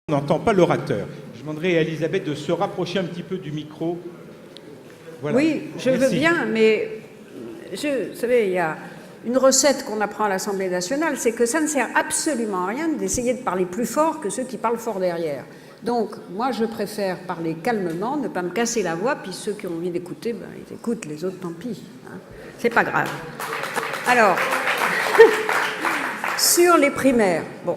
On n'entend pas l'orateur. Je demanderai à Elisabeth de se rapprocher un petit peu du micro. Voilà. Oui, je veux bien, mais vous savez, il y a une recette qu'on apprend à l'Assemblée nationale, c'est que ça ne sert absolument à rien d'essayer de parler plus fort que ceux qui parlent fort derrière. Donc, moi, je préfère parler calmement, ne pas me casser la voix, puis ceux qui ont envie d'écouter, ben, ils écoutent, les autres, tant pis. Hein. C'est pas grave. Alors, sur les primaires, bon.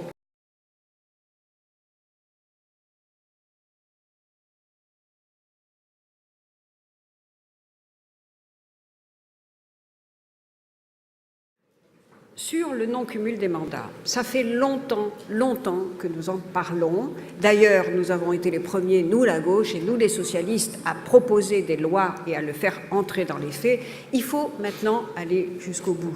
Sur le non-cumul des mandats, ça fait longtemps que nous en parlons. D'ailleurs, nous avons été les premiers, nous la gauche et nous les socialistes, à proposer des lois et à le faire entrer dans les faits. Il faut maintenant aller jusqu'au bout.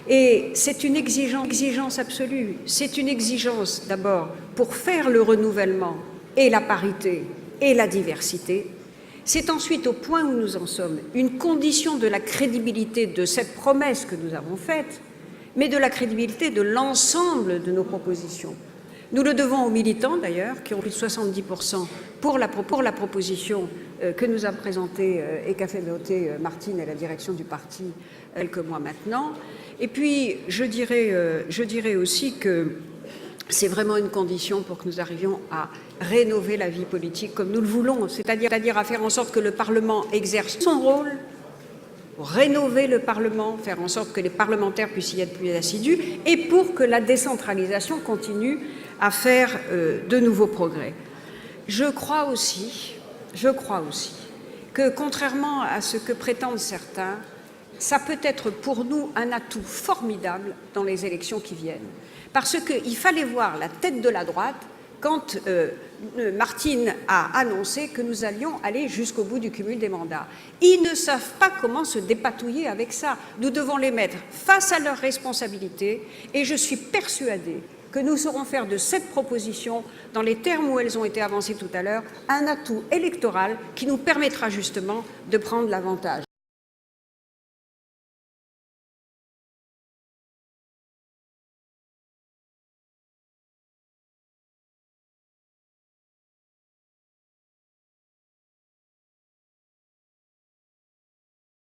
Et c'est une exigence absolue. C'est une exigence d'abord pour faire le renouvellement et la parité et la diversité. C'est ensuite, au point où nous en sommes, une condition de la crédibilité de cette promesse que nous avons faite, mais de la crédibilité de l'ensemble de nos propositions. Nous le devons aux militants, d'ailleurs, qui ont plus de 70% pour la proposition que nous a présentée et qu'a fait voter Martine et la direction du parti quelques mois maintenant. Et puis, je dirais aussi que c'est vraiment une condition pour que nous arrivions à rénover la vie politique comme nous le voulons, c'est-à-dire à faire en sorte que le Parlement exerce son rôle, pour rénover le Parlement, faire en sorte que les parlementaires puissent y être plus assidus et pour que la décentralisation continue à faire de nouveaux progrès. Je crois aussi que, contrairement à ce que prétendent certains, ça peut être pour nous un atout formidable dans les élections qui viennent. Parce qu'il fallait voir la tête de la droite quand Martine a annoncé que nous allions aller jusqu'au bout du cumul des mandats. Ils ne savent pas comment se dépatouiller avec ça. Nous devons les mettre face à leurs responsabilités et je suis persuadée que nous saurons faire de cette proposition, dans les termes où elles ont été avancées tout à l'heure, un atout électoral qui nous permettra justement de prendre l'avantage.